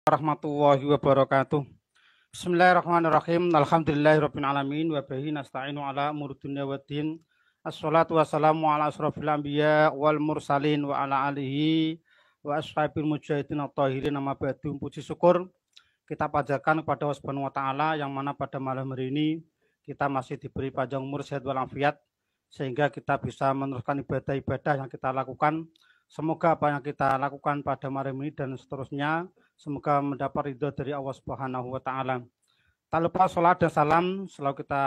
Warahmatullahi wabarakatuh. Bismillahirrahmanirrahim. Alhamdulillahirabbil alamin wa bihi nasta'inu ala umuri dunya waddin. Assalatu wassalamu ala asrofil anbiya wal mursalin wa ala alihi wa ashabil mujahidin at-tahirin. Amma ba'du. Puji syukur kita panjatkan kepada Allah Subhanahu wa taala yang mana pada malam hari ini kita masih diberi panjang umur, sehat walafiat sehingga kita bisa meneruskan ibadah-ibadah yang kita lakukan. Semoga apa yang kita lakukan pada malam ini dan seterusnya semoga mendapat ridho dari Allah Subhanahu wa taala. Tak lupa sholat dan salam selalu kita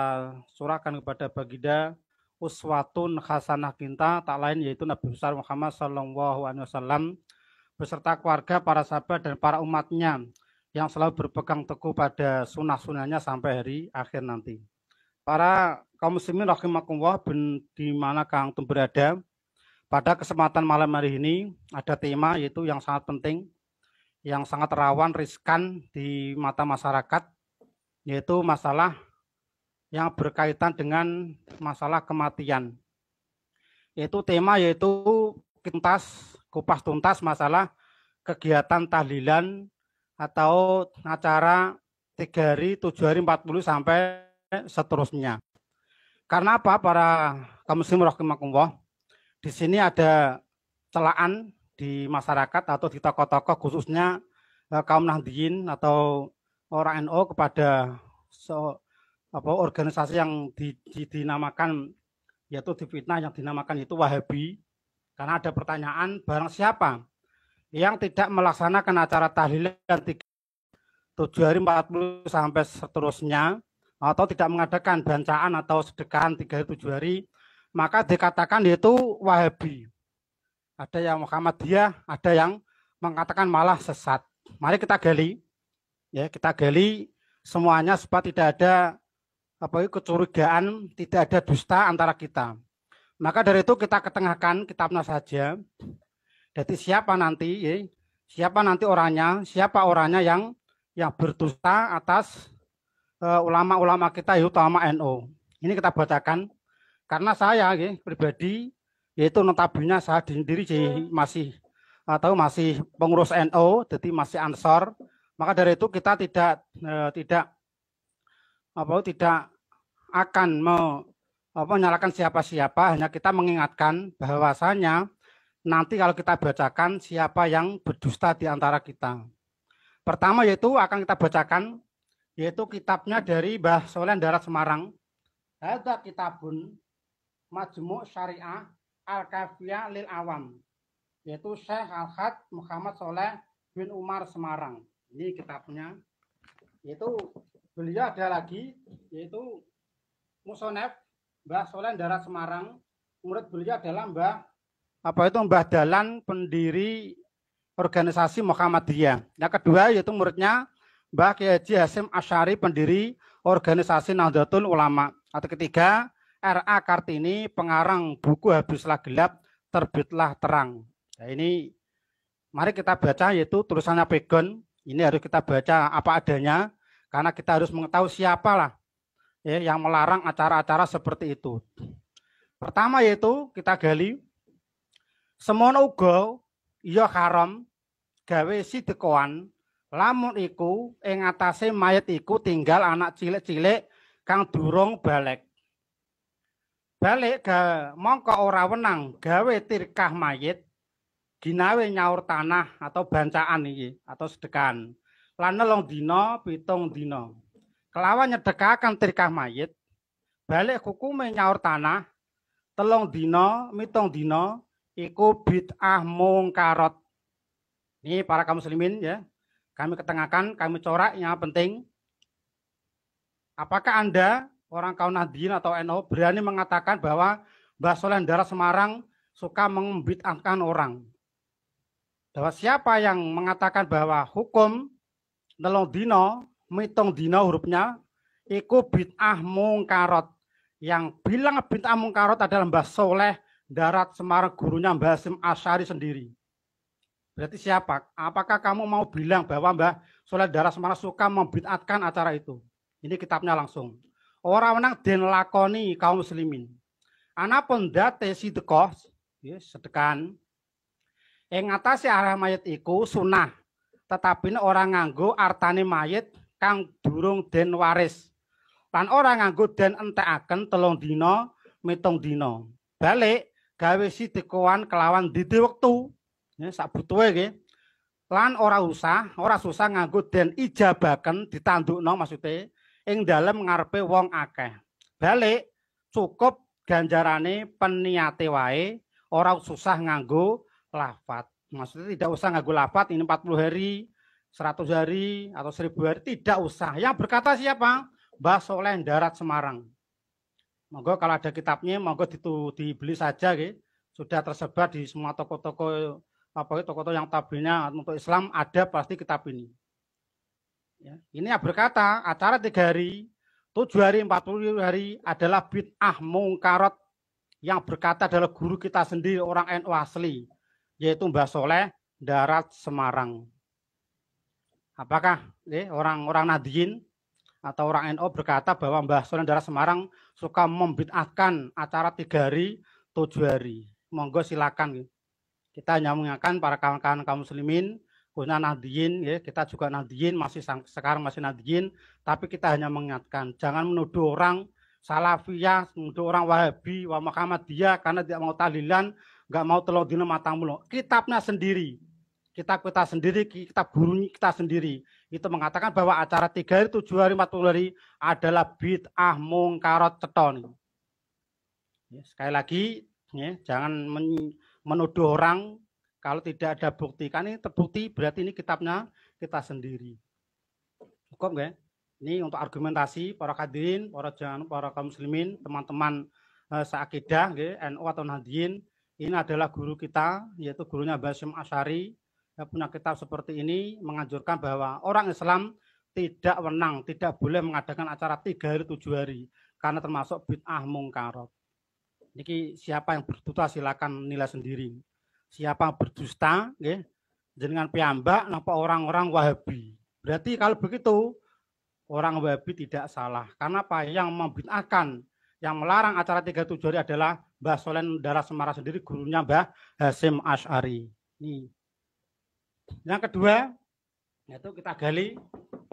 surahkan kepada baginda uswatun hasanah kita tak lain yaitu Nabi besar Muhammad sallallahu alaihi wasallam beserta keluarga, para sahabat dan para umatnya yang selalu berpegang teguh pada sunnah-sunnahnya sampai hari akhir nanti. Para kaum muslimin rahimakumullah, di mana Kang Tum berada, pada kesempatan malam hari ini ada tema yaitu yang sangat penting, yang sangat rawan, riskan di mata masyarakat, yaitu masalah yang berkaitan dengan masalah kematian. Yaitu tema yaitu kupas tuntas masalah kegiatan tahlilan atau acara 3 hari, 7 hari, 40 sampai seterusnya. Karena apa para kaum muslimin rahimakumullah? Di sini ada celaan di masyarakat atau di tokoh-tokoh khususnya kaum Nahdliyin atau orang NU kepada organisasi yang dinamakan yaitu difitnah yang dinamakan itu Wahabi. Karena ada pertanyaan barang siapa yang tidak melaksanakan acara tahlilan 7 hari 40 sampai seterusnya atau tidak mengadakan bancaan atau sedekahan 3 hari 7 hari, maka dikatakan yaitu Wahabi. Ada yang Muhammadiyah, ada yang mengatakan malah sesat. Mari kita gali, ya kita gali semuanya supaya tidak ada kecurigaan, tidak ada dusta antara kita. Maka dari itu kita ketengahkan kitabnya saja. Jadi siapa nanti orangnya, siapa orangnya yang berdusta atas ulama-ulama kita, utama NU. Ini kita bacakan. Karena saya pribadi yaitu notabene saya sendiri masih pengurus NU, jadi masih Ansor. Maka dari itu kita tidak akan menyalahkan siapa-siapa, hanya kita mengingatkan bahwasanya nanti kalau kita bacakan siapa yang berdusta di antara kita. Pertama yaitu akan kita bacakan yaitu kitabnya dari Mbah Soleh Darat Semarang. Ada kitabun Majmu' Syariah Al-Kafiyah lil Awam, yaitu Syekh Al-Had Muhammad Soleh bin Umar Semarang. Ini kitabnya. Yaitu beliau ada lagi yaitu Musonef Mbah Soleh Darat Semarang. Murid beliau adalah Mbah Dalan, pendiri organisasi Muhammadiyah. Yang kedua yaitu muridnya Mbah Kiai Haji Hasyim Asy'ari, pendiri organisasi Nahdlatul Ulama. Atau ketiga R.A. Kartini, pengarang buku Habislah Gelap, Terbitlah Terang. Nah, ini mari kita baca yaitu tulisannya Pegon. Ini harus kita baca apa adanya karena kita harus mengetahui siapalah yang melarang acara-acara seperti itu. Pertama yaitu kita gali semono uga ya haram gawe sidekoan lamun iku ing atase mayit iku tinggal anak cilik-cilik kang durung balik. Balik mongko ora wenang gawe tirkah mayit ginawe nyaur tanah atau bancaan iki atau sedekahan lan nelong dina 7 dina kelawan nyedekaken tirkah mayit balik hukume nyaur tanah 3 dina 7 dina iku bid'ah mungkarat. Ini para kaum muslimin ya, kami ketengahkan, kami corak yang penting. Apakah Anda orang kaum Nahdliyin atau NU berani mengatakan bahwa Mbah Soleh Darat Semarang suka membid'ahkan orang? Bahwa siapa yang mengatakan bahwa hukum 3 dina, 7 dina hurufnya iku bid'ah mungkarat. Yang bilang bid'ah mungkarat adalah Mbah Soleh Darat Semarang, gurunya Mbah Hasyim Asy'ari sendiri. Berarti siapa? Apakah kamu mau bilang bahwa Mbah Soleh Darat Semarang suka membid'ahkan acara itu? Ini kitabnya langsung. Orang menang den lakoni kaum muslimin. Anapun date sedekah, sedekahan ing ngatasi arah mayit iku sunah tetapi orang nganggo artane mayit kang durung den waris. Lan ora nganggo den entekaken 3 dina, 7 dina. Balik gawe sidikoan kelawan didi wektu. Ya sak butuhe nggih. Lan ora susah nganggo den ijabaken ditandukno maksude ing dalem ngarepe wong akeh. Balik cukup ganjarane peniate wae, ora susah nganggo lafat. Maksudnya tidak usah nganggo lafat ini 40 hari, 100 hari atau 1000 hari, tidak usah. Yang berkata siapa? Mbah Soleh Darat Semarang. Monggo kalau ada kitabnya, monggo dibeli saja, gitu. Sudah tersebar di semua toko-toko toko-toko yang tabelnya untuk Islam ada pasti kitab ini. Ya. Ini yang berkata acara 3 hari, 7 hari, 40 hari adalah bid'ah mungkarat. Yang berkata adalah guru kita sendiri orang NU asli, yaitu Mbah Soleh Darat Semarang. Apakah orang-orang Nadiyin atau orang NU berkata bahwa Mbah Soleh Darat Semarang suka membid'ahkan acara 3 hari, 7 hari? Monggo silakan. Kita hanya mengingatkan para kawan-kawan kaum muslimin, khususnya Nadiyin, ya, kita juga Nadiyin, sekarang masih Nadiyin, tapi kita hanya mengingatkan, jangan menuduh orang Salafiyah, menuduh orang Wahabi, wa Muhammadiyah karena tidak mau tahlilan, nggak mau 3 dina matang mulo. Kitabnya sendiri, kitab kita sendiri, kitab guru kita sendiri, itu mengatakan bahwa acara 3 hari, 7 hari, 40 hari adalah bid'ah mungkarat ceton. Ya, sekali lagi, ya, jangan menuduh orang kalau tidak ada bukti. Kan ini terbukti berarti ini kitabnya kita sendiri. Cukup nggak? Ini untuk argumentasi para hadirin, para kaum muslimin, teman-teman seakidah, NU atau Nahdiyin. Ini adalah guru kita, yaitu gurunya Mbah Hasyim Asy'ari. Punya kitab seperti ini menganjurkan bahwa orang Islam tidak wenang, tidak boleh mengadakan acara 3 hari, 7 hari, karena termasuk bid'ah mungkarat. Niki siapa yang berdusta silakan nilai sendiri. Siapa yang berdusta, jenengan piyambak napa orang-orang Wahabi. Berarti kalau begitu orang Wahabi tidak salah. Karena apa? Yang membid'ahkan, yang melarang acara 3-7 hari adalah Mbah Soleh Darat Semarang sendiri, gurunya Mbah Hasyim Asy'ari. Ini. Yang kedua, yaitu kita gali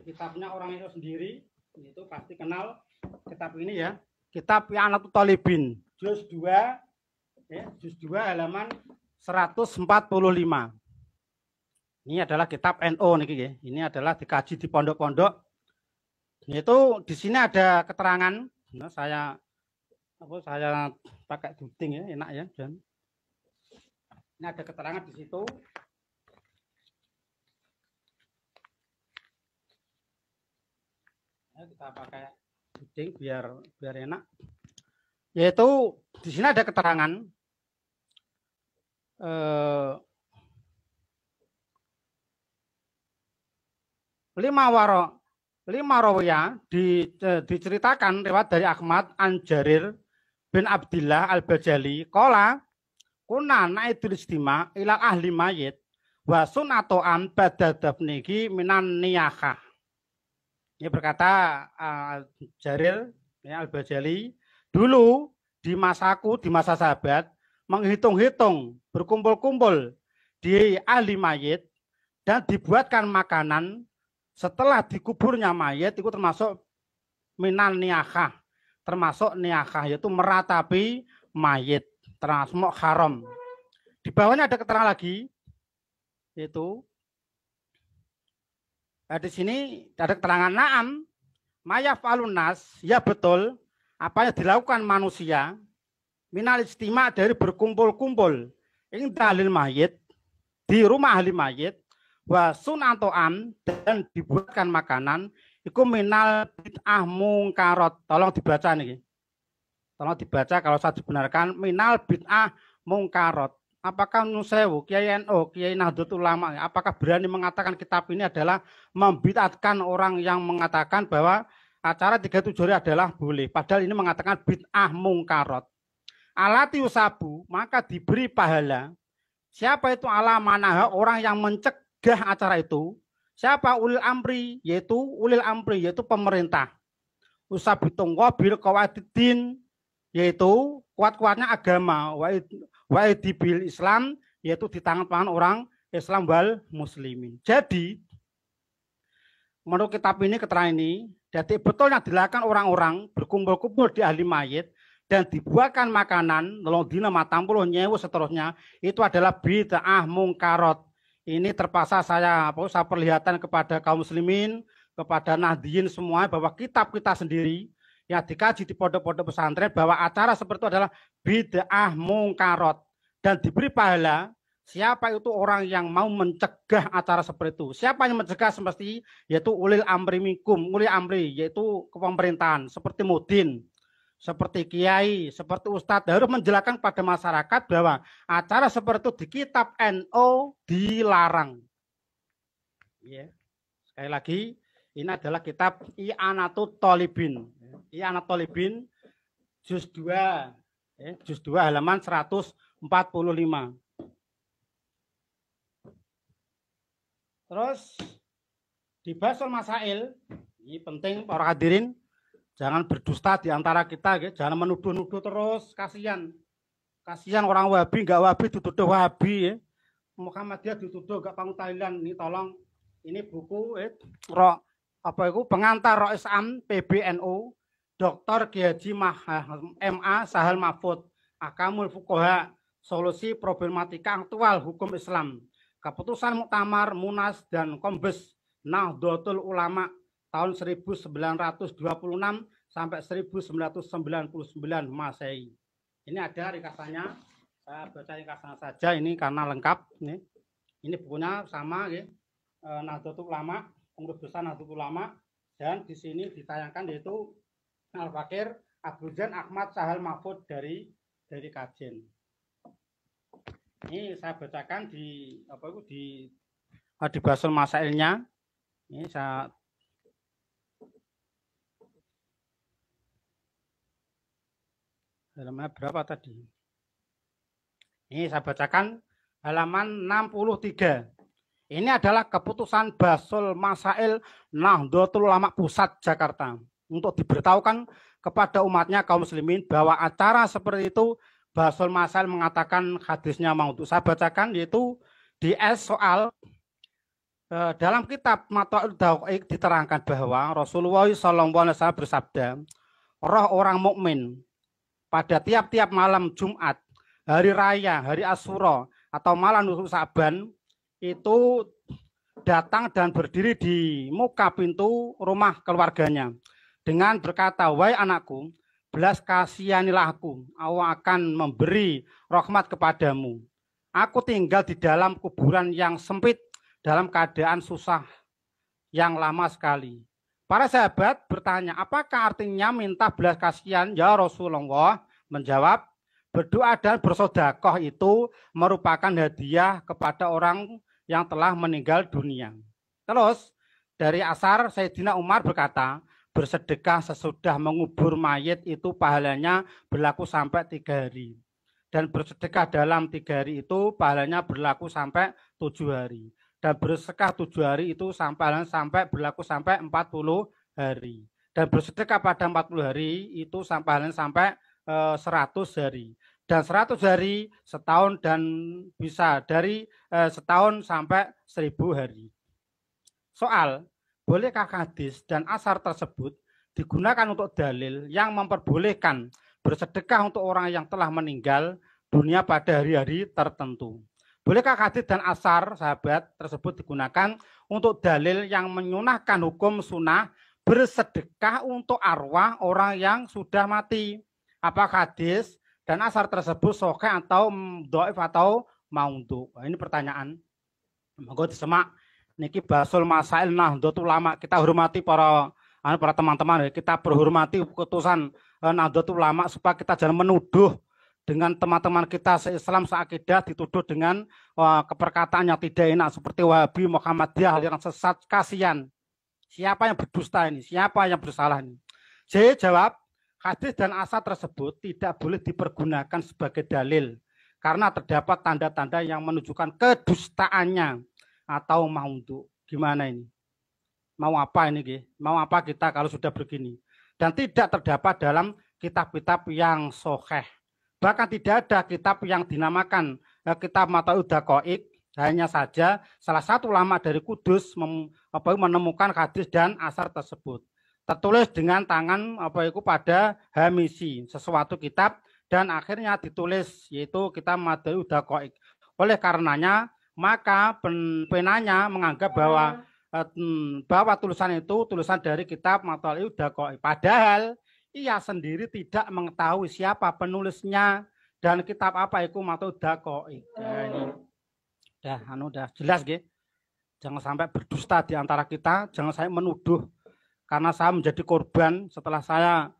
kitabnya orang itu sendiri, itu pasti kenal kitab ini ya. Kitab I'anatul Thalibin, juz 2, ya, juz 2 halaman 145. Ini adalah kitab NU niki ya. Ini adalah dikaji di pondok-pondok. Itu di sini ada keterangan. Nah, saya pakai duting ya, enak ya. Dan ini ada keterangan di situ. Ya, kita pakai duting biar enak. Yaitu di sini ada keterangan. Lima rawiyah diceritakan lewat dari Ahmad an Jarir bin Abdillah al-Bajali qala kunna naidul istima ila ahli mayit wa sunatu an badadabniki minan niyakah. Ini berkata Jarir ya, al-Bajali, dulu di masaku, di masa sahabat, menghitung-hitung, berkumpul-kumpul di ahli mayit dan dibuatkan makanan setelah dikuburnya mayit, itu termasuk minan niyakah, termasuk niyakah, yaitu meratapi mayit, termasuk haram. Di bawahnya ada keterangan lagi, yaitu di sini ada keterangan na'am mayaf alunas, ya betul apa yang dilakukan manusia minal istima dari berkumpul-kumpul ing dalil mayit di rumah ahli mayit wa sunato'am dan dibuatkan makanan iku minal bid'ah mungkarat. Tolong dibaca nih. Tolong dibaca kalau saya dibenarkan minal bid'ah mungkarat. Apakah Nusewu, Kiai NU, Kiai Nahdlatul Ulama, apakah berani mengatakan kitab ini adalah membid'ahkan orang yang mengatakan bahwa acara 3-7 hari adalah boleh. Padahal ini mengatakan bid'ah mungkarat. Alati usabu, maka diberi pahala. Siapa itu ala manaha, orang yang mencegah acara itu? Siapa? Ulil amri, yaitu pemerintah. Usabitung wabil qawaidin, yaitu kuat-kuatnya agama. Waidibil Islam, yaitu di tangan orang Islam wal muslimin. Jadi menurut kitab ini, keterangan ini, jadi betul yang dilakukan orang-orang berkumpul-kumpul di ahli mayit dan dibuatkan makanan, nolong dina matang puluh nyewu seterusnya, itu adalah bid'ah mungkarot. Ini terpaksa saya perlihatkan kepada kaum muslimin, kepada Nahdliyin semua, bahwa kitab kita sendiri yang dikaji di pondok-pondok pesantren, bahwa acara seperti itu adalah bid'ah mungkarot. Dan diberi pahala siapa itu orang yang mau mencegah acara seperti itu. Siapa yang mencegah semesti, yaitu ulil amri minkum, ulil amri, yaitu pemerintahan, seperti mudin, seperti kiai, seperti ustadz, harus menjelaskan pada masyarakat bahwa acara seperti itu di kitab NU dilarang. Ya. Sekali lagi, ini adalah kitab I'anatut Thalibin. I'anatut Thalibin, juz 2, juz 2 halaman 145. Terus di Basul Masail, ini penting para hadirin, jangan berdusta di antara kita, ya. Jangan menuduh-nuduh terus, kasihan. Kasihan orang Wahabi, enggak Wahabi dituduh Wahabi, ya. Muhammadiyah dituduh enggak pangutailan. Ini tolong, ini buku pengantar Rois Am PBNU, Dr. Kiai MA Sahal Mahfud, Akamul Fuqaha, solusi problematika aktual hukum Islam. Keputusan Muktamar, Munas, dan Kombes Nahdlatul Ulama tahun 1926 sampai 1999 Masehi. Ini ada ringkasannya, saya baca ringkasannya saja ini karena lengkap. Ini bukunya sama, ya. Nahdlatul Ulama, pengurus besar Nahdlatul Ulama, dan di sini ditayangkan yaitu Al-Fakir Abdul Ahmad Sahal Mahfud dari Kajen. Ini saya bacakan di Basul Masailnya. Ini saya halaman berapa tadi? Ini saya bacakan halaman 63. Ini adalah keputusan Basul Masail Nahdlatul Ulama Pusat Jakarta untuk diberitahukan kepada umatnya kaum muslimin bahwa acara seperti itu Basul Masail mengatakan hadisnya maudhu. Saya bacakan yaitu di S soal dalam kitab Mata'ul Dawaiq diterangkan bahwa Rasulullah SAW bersabda, roh orang mukmin pada tiap-tiap malam Jumat, hari raya, hari Asyura atau malam Nisfu Sa'ban itu datang dan berdiri di muka pintu rumah keluarganya dengan berkata, wahai anakku, belas kasihanilah aku akan memberi rahmat kepadamu. Aku tinggal di dalam kuburan yang sempit dalam keadaan susah yang lama sekali. Para sahabat bertanya, apakah artinya minta belas kasihan? Ya Rasulullah menjawab, berdoa dan bersedekah itu merupakan hadiah kepada orang yang telah meninggal dunia. Terus dari Asar Sayyidina Umar berkata, bersedekah sesudah mengubur mayit itu pahalanya berlaku sampai 3 hari. Dan bersedekah dalam 3 hari itu pahalanya berlaku sampai 7 hari. Dan bersedekah 7 hari itu sampai berlaku sampai 40 hari. Dan bersedekah pada 40 hari itu sampai 100 hari. Dan 100 hari setahun dan bisa dari setahun sampai 1000 hari. Soal, bolehkah hadis dan asar tersebut digunakan untuk dalil yang memperbolehkan bersedekah untuk orang yang telah meninggal dunia pada hari-hari tertentu? Bolehkah hadis dan asar sahabat tersebut digunakan untuk dalil yang menyunahkan hukum sunnah bersedekah untuk arwah orang yang sudah mati? Apakah hadis dan asar tersebut sahih atau dhaif atau maudhu? Ini pertanyaan. Monggo disemak. Niki Basul Masail Nahdlatul Ulama. Kita hormati para teman-teman, kita berhormati keputusan Nahdlatul Ulama supaya kita jangan menuduh dengan teman-teman kita se-Islam se-akidah dituduh dengan keperkataan yang tidak enak seperti Wahabi, Muhammadiyah, aliran sesat. Kasihan. Siapa yang berdusta ini? Siapa yang bersalah ini? Saya jawab, hadis dan asar tersebut tidak boleh dipergunakan sebagai dalil karena terdapat tanda-tanda yang menunjukkan kedustaannya atau maudhu. Gimana ini? Mau apa ini? Mau apa kita kalau sudah begini? Dan tidak terdapat dalam kitab-kitab yang sahih. Bahkan tidak ada kitab yang dinamakan kitab Mata'ud Daqaiq Hanya saja salah satu ulama dari Kudus menemukan hadis dan asar tersebut. Tertulis dengan tangan pada hamisi, sesuatu kitab, dan akhirnya ditulis yaitu kitab Madaul Daqaiq. Oleh karenanya maka penanya menganggap bahwa tulisan itu tulisan dari kitab Madaul Daqaiq. Padahal ia sendiri tidak mengetahui siapa penulisnya dan kitab apa itu Madaul Daqaiq. Udah jelas gitu. Jangan sampai berdusta di antara kita, jangan saya menuduh karena saya menjadi korban setelah saya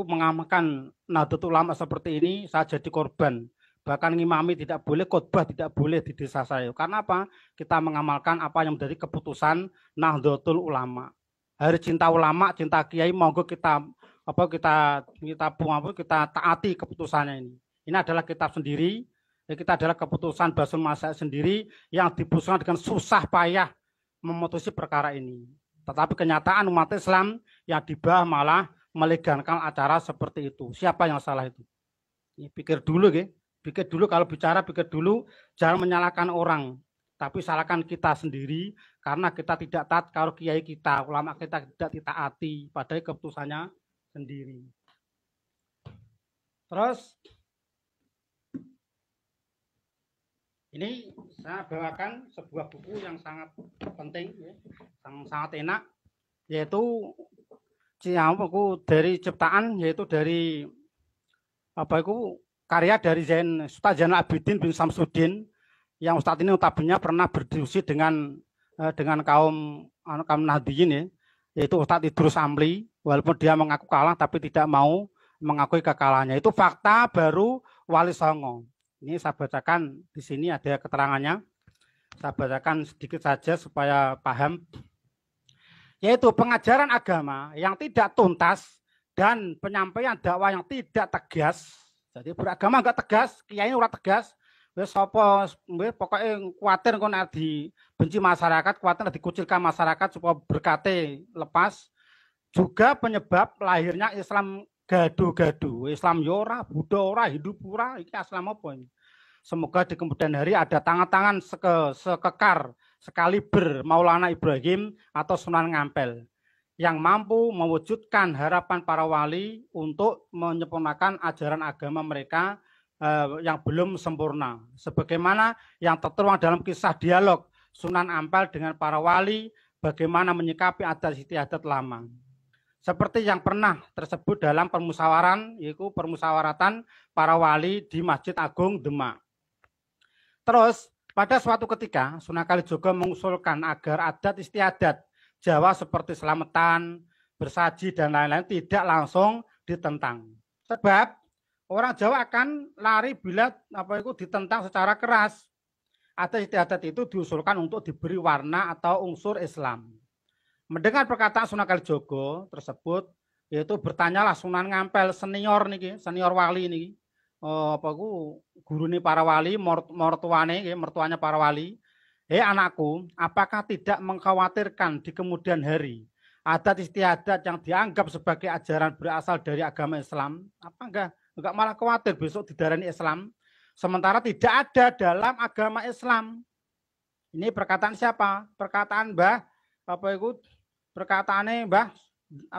mengamalkan Nahdlatul Ulama seperti ini, saya jadi korban. Bahkan ngimami tidak boleh, khotbah tidak boleh di desa saya. Karena apa? Kita mengamalkan apa yang menjadi keputusan Nahdlatul Ulama. Hari cinta ulama, cinta kiai, monggo kita taati keputusannya ini. Ini adalah kitab sendiri. Kita adalah keputusan Basul Masail sendiri yang diputuskan dengan susah payah memutusi perkara ini. Tetapi kenyataan umat Islam yang di bawah malah melegalkan acara seperti itu. Siapa yang salah itu? Pikir dulu, pikir dulu kalau bicara, pikir dulu, jangan menyalahkan orang, tapi salahkan kita sendiri karena kita tidak taat kalau kiai kita, ulama kita tidak ditaati pada keputusannya sendiri. Terus ini saya bawakan sebuah buku yang sangat penting, yang sangat enak, yaitu buku dari ciptaan, yaitu dari karya dari Ustaz Zainal Abidin bin Samsudin, yang Ustaz ini notabene pernah berdiskusi dengan kaum Nahdliyin, yaitu Ustaz Idrus Amli, walaupun dia mengaku kalah tapi tidak mau mengakui kekalahannya. Itu fakta baru Wali Songo. Ini saya bacakan di sini ada keterangannya. Saya bacakan sedikit saja supaya paham. Yaitu pengajaran agama yang tidak tuntas dan penyampaian dakwah yang tidak tegas. Jadi beragama enggak tegas, kiai ora tegas. Wis sapa pokoknya kuatir kok dibenci masyarakat, kuatir dikucilkan masyarakat supaya berkate lepas. Juga penyebab lahirnya Islam gaduh-gaduh, Islam yora, Buddha ora, Hindu pura, ini Islam apa ini? Semoga di kemudian hari ada tangan-tangan sekekar, sekaliber Maulana Ibrahim atau Sunan Ngampel yang mampu mewujudkan harapan para wali untuk menyempurnakan ajaran agama mereka yang belum sempurna. Sebagaimana yang tertuang dalam kisah dialog Sunan Ampel dengan para wali, bagaimana menyikapi adat istiadat lama. Seperti yang pernah tersebut dalam permusyawaratan, yaitu permusyawaratan para wali di Masjid Agung Demak. Terus pada suatu ketika Sunan Kalijogo mengusulkan agar adat istiadat Jawa seperti selamatan, bersaji dan lain-lain tidak langsung ditentang. Sebab orang Jawa akan lari bila ditentang secara keras. Adat istiadat itu diusulkan untuk diberi warna atau unsur Islam. Mendengar perkataan Sunan Kalijogo tersebut, yaitu bertanyalah Sunan Ngampel senior wali niki. Gurune para wali, mertuanya para wali. Hei anakku, apakah tidak mengkhawatirkan di kemudian hari adat istiadat yang dianggap sebagai ajaran berasal dari agama Islam? Apa enggak malah khawatir besok didarani Islam? Sementara tidak ada dalam agama Islam. Ini perkataan siapa? Perkataan perkataannya Mbah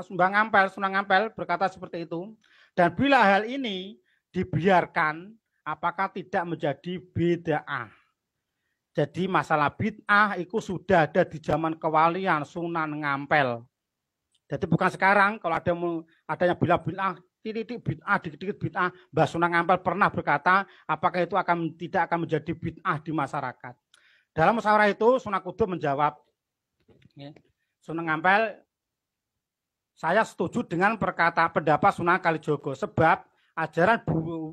Ngampel, Sunan Ngampel berkata seperti itu. Dan bila hal ini dibiarkan, apakah tidak menjadi bid'ah? Jadi masalah bid'ah itu sudah ada di zaman kewalian Sunan Ngampel. Jadi bukan sekarang kalau adanya bila bid'ah, titik bid'ah, dikit-dikit bid'ah. Mbah Sunan Ngampel pernah berkata, apakah itu tidak akan menjadi bid'ah di masyarakat? Dalam musyawarah itu Sunan Kudus menjawab, Sunan Ngampel, saya setuju dengan pendapat Sunan Kalijogo sebab ajaran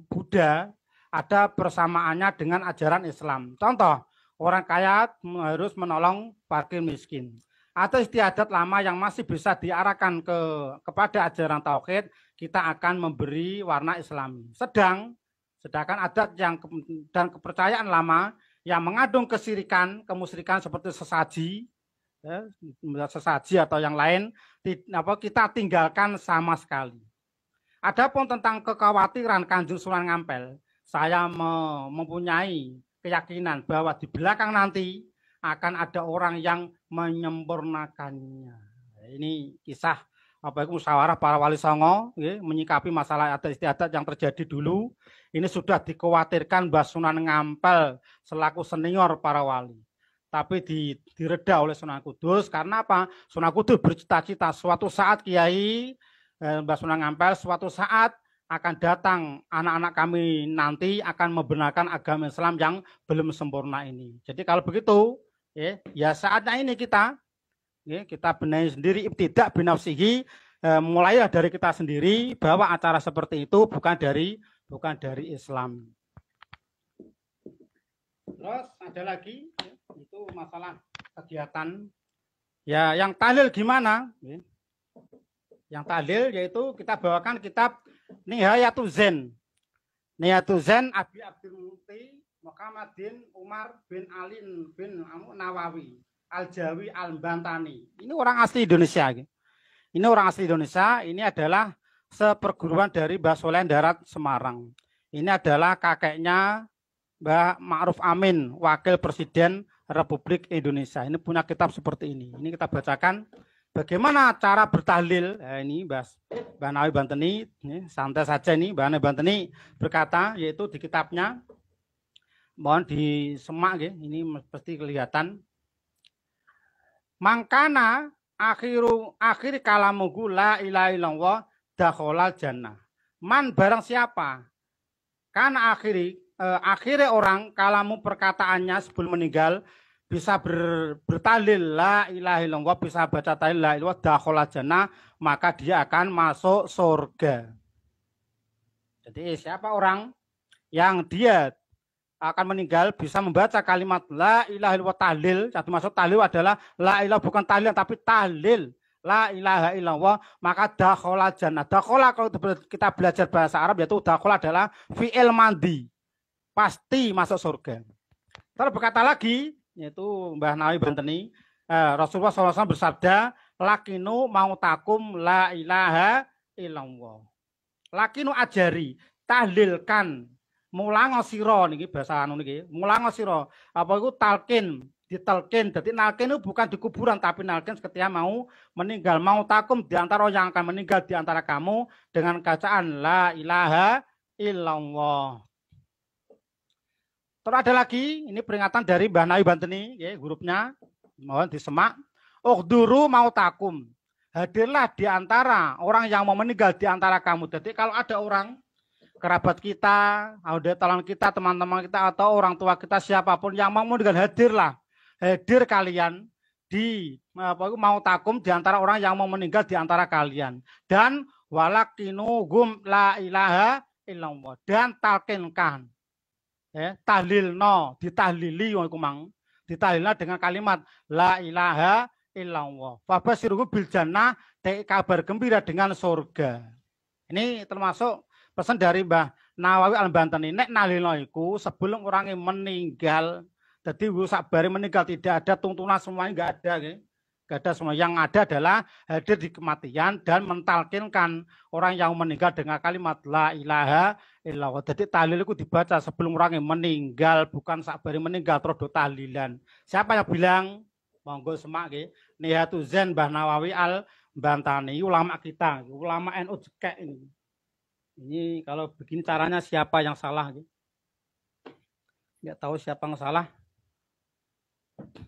Buddha ada persamaannya dengan ajaran Islam. Contoh, orang kaya harus menolong fakir miskin. Atau istiadat lama yang masih bisa diarahkan kepada ajaran tauhid, kita akan memberi warna Islami. Sedangkan adat dan kepercayaan lama yang mengandung kemusyrikan seperti sesaji atau yang lain, kita tinggalkan sama sekali. Adapun tentang kekhawatiran Kanjeng Sunan Ngampel, saya mempunyai keyakinan bahwa di belakang nanti akan ada orang yang menyempurnakannya. Ini kisah apa itu musyawarah para wali songo menyikapi masalah adat istiadat yang terjadi dulu. Ini sudah dikhawatirkan Mbah Sunan Ngampel selaku senior para wali. Tapi direda oleh Sunan Kudus karena apa? Sunan Kudus bercita-cita suatu saat Kiai Mbah Sunan Ngampel suatu saat akan datang anak-anak kami nanti akan membenarkan agama Islam yang belum sempurna ini. Jadi kalau begitu ya saatnya ini kita benahi sendiri ibtidak binafsihi, mulai dari kita sendiri bahwa acara seperti itu bukan dari Islam. Terus ada lagi itu masalah kegiatan ya yang tahlil gimana? Yang tahlil yaitu kita bawakan kitab Nihayatul Zen. Nihayatul Zen Abi Abdul Muti Muhammadin Umar bin Alin bin Nawawi Al-Jawi Al-Bantani. Ini orang asli Indonesia. Ini orang asli Indonesia. Ini adalah seperguruan dari Mbah Solen Darat Semarang. Ini adalah kakeknya Mbah Ma'ruf Amin, Wakil Presiden Republik Indonesia. Ini punya kitab seperti ini. Ini kita bacakan bagaimana cara bertahlil. Ini Mbah Nawawi Banteni, santai saja ini. Mbah Nawawi Banteni berkata, yaitu di kitabnya, mohon disemak, ini pasti kelihatan. Mangkana akhir kalamuhu la ilaha illallah dakhalal jannah. Man barang siapa? Karena akhirnya orang kalamu perkataannya sebelum meninggal bisa bertahlil la ilaha illallah, bisa baca tahlil la ilaha dakhalal jannah, maka dia akan masuk surga. Jadi siapa orang yang dia akan meninggal bisa membaca kalimat la ilaha illallah tahlil. Satu maksud tahlil adalah la ilaha bukan tahlil tapi tahlil la ilaha illallah, maka dakhala jannah. Dakhala kalau kita belajar bahasa Arab yaitu dakhala adalah fi'il mandi, pasti masuk surga. Terus berkata lagi yaitu Mbah Nawawi Banteni, Rasulullah SAW bersabda, lakinu mautakum la ilaha illallah. Lakinu ajari, tahlilkan, mulango siro niki bahasa anu niki, mulango siro. Apa itu talkin, ditalkin. Jadi nalkin itu bukan di kuburan tapi nalkin ketika mau meninggal. Mau takum di antara yang akan meninggal di antara kamu dengan bacaan la ilaha illallah. Terus ada lagi, ini peringatan dari Mbah Nawawi Banteni, hurufnya mohon disemak. Uhduru mau takum. Hadirlah di antara orang yang mau meninggal di antara kamu. Jadi kalau ada orang kerabat kita, auditolan kita, teman-teman kita, atau orang tua kita, siapapun yang mau meninggal, hadirlah. Hadir kalian di mau takum di antara orang yang mau meninggal di antara kalian. Dan walakinuhum la ilaha illallah. Dan talkinkan. Tahlil no, ditahlili kumang. Ditahlilna dengan kalimat la ilaha illallah. Fabasyiruhum bil jannah, kabar gembira dengan surga. Ini termasuk pesan dari Mbah Nawawi Al-Banteni. Nek nalilno iku sebelum orangnya meninggal, jadi sabari meninggal tidak ada tuntunan semuanya, enggak ada, enggak ada semua. Yang ada adalah hadir di kematian dan mentalkinkan orang yang meninggal dengan kalimat la ilaha illallah. Jadi tahlil itu dibaca sebelum orangnya meninggal, bukan sabari meninggal terus do tahlilan. Siapa yang bilang? Monggo semak nggih. Nihayatul Zen Mbah Nawawi Al-Banteni, ulama kita, ulama NU jekek ini. Ini kalau begini caranya siapa yang salah? Nggak tahu siapa yang salah.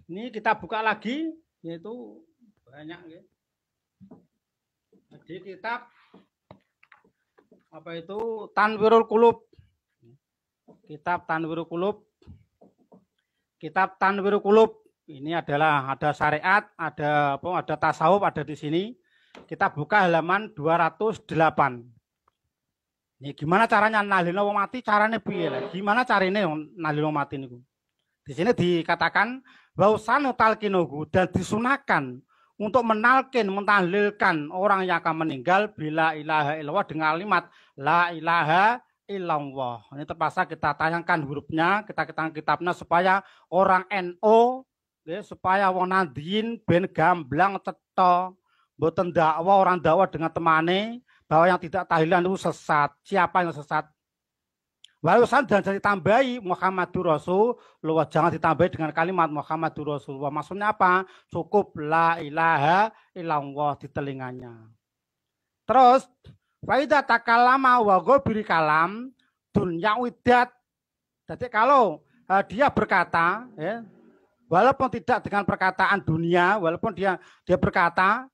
Ini kita buka lagi, yaitu banyak. Jadi kitab apa itu Tanwirul Qulub. Kitab Tanwirul Qulub. Kitab Tanwirul Qulub. Ini adalah ada syariat, ada tasawuf, ada di sini. Kita buka halaman 208. Ini gimana caranya nalilno wong mati? Caranya piye lah? Gimana caranya nalilno mati niku? Di sini dikatakan bahwa sanutalkinuhu dan disunahkan untuk mentahlilkan orang yang akan meninggal bila ilaha illallah dengan kalimat la ilaha illallah. Ini terpaksa kita tayangkan hurufnya, kita kitabnya supaya orang NO, supaya wong nadiin ben gamblang cetha, mboten dakwa orang dakwa dengan temane bahwa yang tidak tahlilan itu sesat. Siapa yang sesat? Walaupun dan ditambahi Muhammadur Rasulullah, jangan ditambahi dengan kalimat Muhammadur Rasulullah. Maksudnya apa? Cukup la ilaha illallah di telinganya. Terus faida takalama wa ghobiri kalam dunya widat. Jadi kalau dia berkata, ya, walaupun tidak dengan perkataan dunia, walaupun dia berkata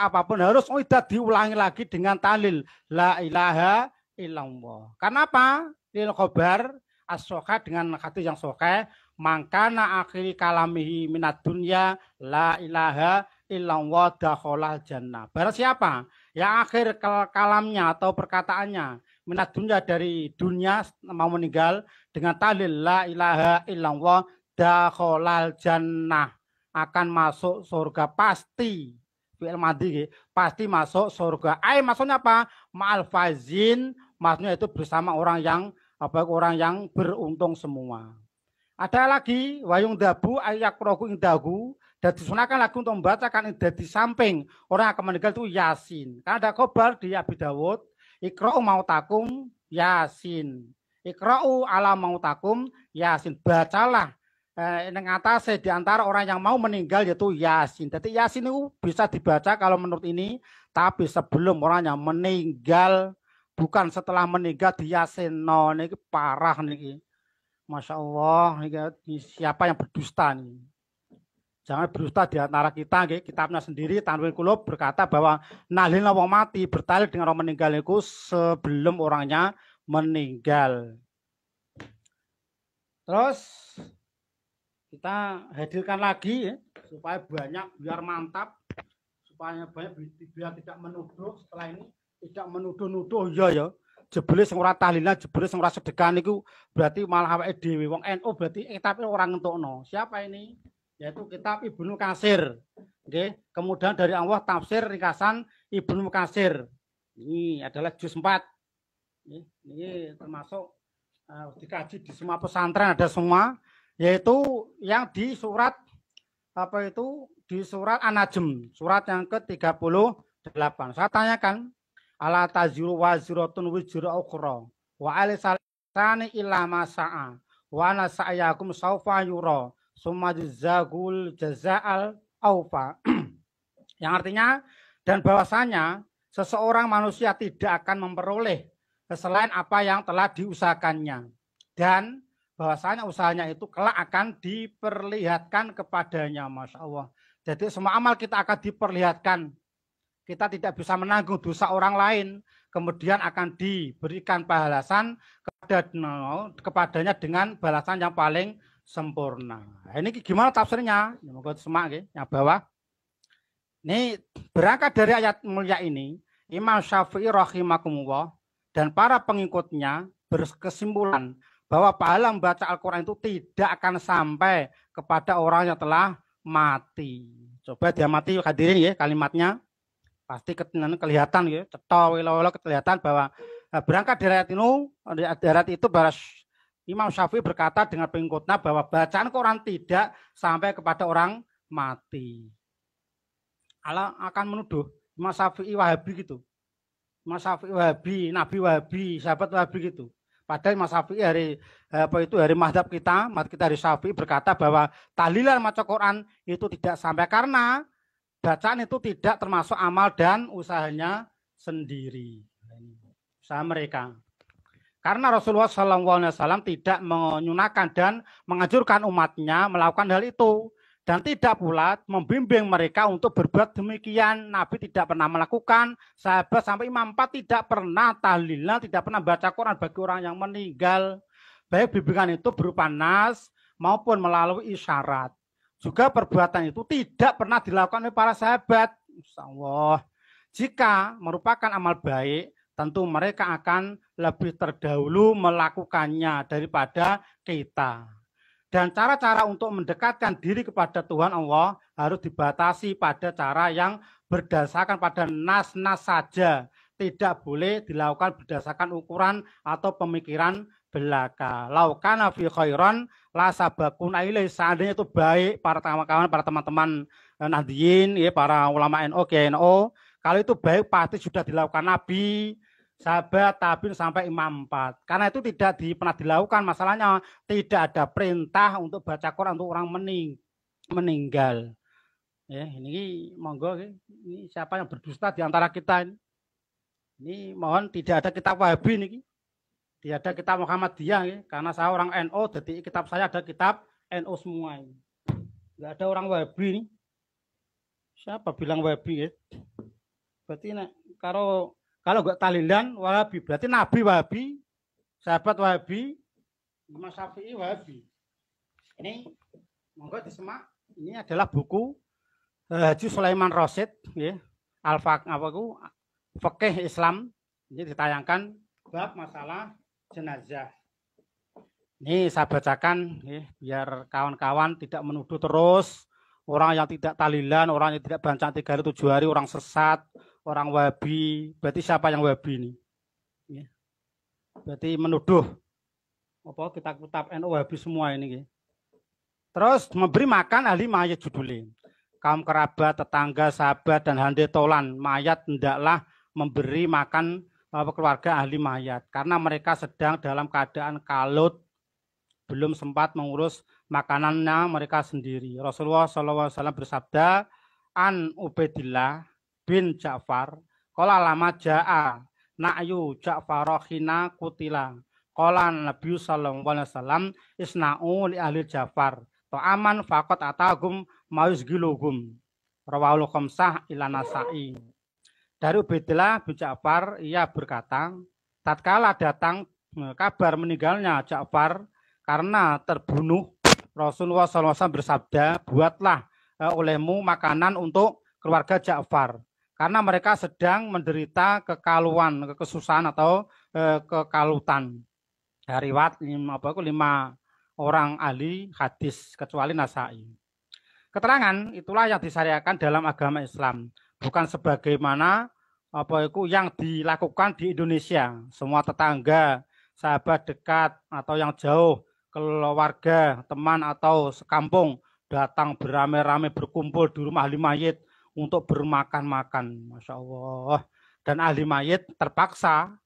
apapun harus widat diulangi lagi dengan tahlil la ilaha illallah. Karena apa? Lil khobar as-sohah dengan hadis yang soheh, mangkana akhiri kalamihi minat dunya la ilaha illallah dakhalal jannah. Barang siapa yang akhir kalamnya atau perkataannya minat dunya dari dunia mau meninggal dengan tahlil la ilaha illallah dakhalal jannah, akan masuk surga pasti. Fi'il madhi pasti masuk surga. Maksudnya apa? Ma'al fazin, maksudnya itu bersama orang yang beruntung semua. Ada lagi wayung dabu ayak progu indahu, dan disunahkan lagi untuk membacakan di samping orang yang akan meninggal itu Yasin. Karena ada khobar di Abi Dawud, ikra'u mautakum Yasin. Ikra'u ala mautakum Yasin. Bacalah yang atas di antara orang yang mau meninggal yaitu Yasin. Jadi Yasin itu bisa dibaca kalau menurut ini, tapi sebelum orang yang meninggal, bukan setelah meninggal di Yasin. No, ini parah nih. Masya Allah, ini siapa yang berdusta nih? Jangan berdusta di antara kita. Kitabnya sendiri Tanwirul Qulub berkata bahwa nahlil wong mati bertahlil dengan orang meninggal itu sebelum orangnya meninggal. Terus kita hadirkan lagi ya, supaya banyak, biar mantap, supaya banyak, biar tidak menuduh setelah ini, tidak menuduh-nuduh ya. Jebule sing ora tahlilan, jebule sing ora sedekah niku berarti malah awake dhewe wong NU berarti kitab orang ngentukno. Siapa ini? Yaitu kitab Ibnu Katsir. Nggih, kemudian dari Allah tafsir ringkasan Ibnu Katsir. Ini adalah juz 4. Ini termasuk dikaji di semua pesantren, ada semua, yaitu yang di surat di surat An-Najm, surat yang ke-38. Saya tanyakan, ala taziru waziratun wizra ukhra wa alisani illa ma sa'a wa ana sa'yakum saufa yura summa jazagul jazaal aufa. Yang artinya, dan bahwasanya seseorang manusia tidak akan memperoleh selain apa yang telah diusahakannya, dan bahwasanya usahanya itu kelak akan diperlihatkan kepadanya. Masya Allah. Jadi semua amal kita akan diperlihatkan. Kita tidak bisa menanggung dosa orang lain, kemudian akan diberikan balasan kepadanya dengan balasan yang paling sempurna. Nah, ini gimana tafsirnya? Moga semak yang bawah. Ini berangkat dari ayat mulia ini, Imam Syafi'i rahimakumullah dan para pengikutnya berkesimpulan bahwa pahala membaca Al-Quran itu tidak akan sampai kepada orang yang telah mati. Coba diamati hadirin ya kalimatnya. Pasti kelihatan ya, kelihatan bahwa berangkat dari ayat itu bahwa Imam Syafi'i berkata dengan pengikutnya bahwa bacaan Quran tidak sampai kepada orang mati. Allah akan menuduh Imam Syafi'i Wahabi gitu. Imam Syafi'i Wahabi, Nabi Wahabi, sahabat Wahabi gitu. Padahal Imam Syafi'i hari mazhab kita dari Syafi'i berkata bahwa tahlilan maca Quran itu tidak sampai karena bacaan itu tidak termasuk amal dan usahanya sendiri. Usaha mereka. Karena Rasulullah SAW tidak menyunahkan dan menganjurkan umatnya melakukan hal itu. Dan tidak pula membimbing mereka untuk berbuat demikian. Nabi tidak pernah melakukan. Sahabat sampai Imam 4 tidak pernah tahlilan, tidak pernah baca Quran bagi orang yang meninggal. Baik bimbingan itu berupa nas maupun melalui isyarat. Juga perbuatan itu tidak pernah dilakukan oleh para sahabat. Allah. Jika merupakan amal baik, tentu mereka akan lebih terdahulu melakukannya daripada kita. Dan cara-cara untuk mendekatkan diri kepada Tuhan Allah harus dibatasi pada cara yang berdasarkan pada nas-nas saja. Tidak boleh dilakukan berdasarkan ukuran atau pemikiran belaka. Laukana fi khairan la sabaquna ilaih. Seandainya itu baik para kawan-kawan, para teman-teman Nahdliyin, ya, para ulama NU, GNU, kalau itu baik pasti sudah dilakukan Nabi, sahabat, tabiin sampai imam 4. Karena itu tidak pernah dilakukan. Masalahnya tidak ada perintah untuk baca Quran untuk orang meninggal. Ya, ini monggo ini siapa yang berdusta di antara kita ini? Ini mohon tidak ada kitab Wahabi ini. Tidak ada kitab Muhammadiyah ya. Karena saya orang NU, jadi kitab saya ada kitab NU semua ini. Enggak ada orang Wahabi ini. Siapa bilang Wahabi ya? Berarti kalau enggak Talilan Wahabi, berarti Nabi Wahabi, sahabat Wahabi, Imam Syafi'i Wahabi. Ini monggo disimak. Ini adalah buku Haji Sulaiman Rasyid ya. Fikih Islam. Ini ditayangkan bab masalah jenazah. Ini saya bacakan ya, biar kawan-kawan tidak menuduh terus orang yang tidak talilan, orang yang tidak baca 3 hari 7 hari, orang sesat, orang Wahabi. Berarti siapa yang Wahabi ini? Ya. Berarti menuduh apa kitab-kitab NU Wahabi semua ini. Ya. Terus memberi makan ahli mayat judulnya. Kaum kerabat, tetangga, sahabat, dan hande tolan mayat hendaklah memberi makan keluarga ahli mayat. Karena mereka sedang dalam keadaan kalut, belum sempat mengurus makanannya mereka sendiri. Rasulullah SAW bersabda, An Ubaidillah bin Ja'far, Qala lama ja'a na'yu Ja'farohina kutila. Qala Nabi SAW, Isna'u li ahli Ja'far. To'aman faqat atagum mausgilugum. Rawahul khamsah ila Nasa'i. Dari Ubaidillah bin Ja'far, ia berkata, tatkala datang kabar meninggalnya Ja'far karena terbunuh, Rasulullah SAW bersabda, buatlah olehmu makanan untuk keluarga Ja'far. Karena mereka sedang menderita kekaluan, kesusahan atau kekalutan. Riwayat 5 orang ahli hadis kecuali Nasa'i. Keterangan itulah yang disyariatkan dalam agama Islam, bukan sebagaimana yang dilakukan di Indonesia. Semua tetangga, sahabat dekat atau yang jauh, keluarga, teman atau sekampung datang beramai-ramai berkumpul di rumah ahli mayit untuk bermakan-makan. Masya Allah. Dan ahli mayit terpaksa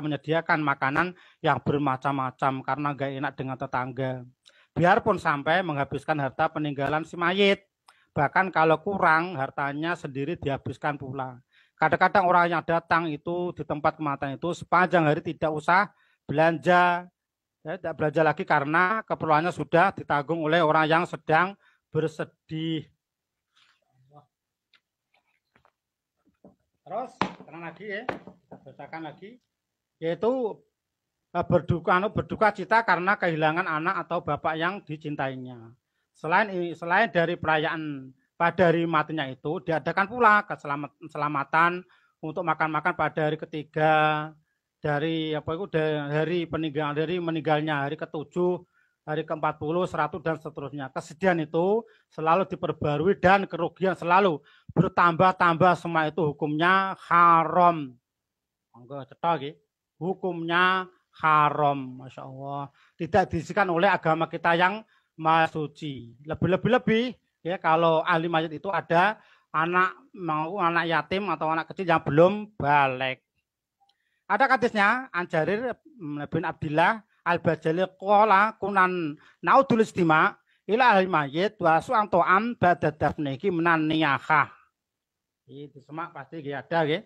menyediakan makanan yang bermacam-macam karena gak enak dengan tetangga. Biarpun sampai menghabiskan harta peninggalan si mayit. Bahkan kalau kurang, hartanya sendiri dihabiskan pula. Kadang-kadang orang yang datang itu di tempat kematian itu sepanjang hari tidak usah belanja. Tidak belanja lagi karena keperluannya sudah ditanggung oleh orang yang sedang bersedih. Terus, tenang lagi ya, bacakan lagi, yaitu berduka cita karena kehilangan anak atau bapak yang dicintainya. Selain dari perayaan pada hari matinya itu, diadakan pula keselamatan untuk makan-makan pada hari ketiga dari hari meninggalnya, hari ke-7, hari ke-40, 100 dan seterusnya. Kesedihan itu selalu diperbarui dan kerugian selalu bertambah-tambah, semua itu hukumnya haram. Enggak cetok, hukumnya haram, Masya Allah. Tidak diisikan oleh agama kita yang maha suci. Lebih ya kalau ahli mayat itu ada anak yatim atau anak kecil yang belum balik. Ada hadisnya An-Jarir bin Abdillah Al-Bajali qala kunan naudul istima ila ahli mayit wa su'an to'am ba'da dafnihi minan niyahah. Itu semak pasti ada ya.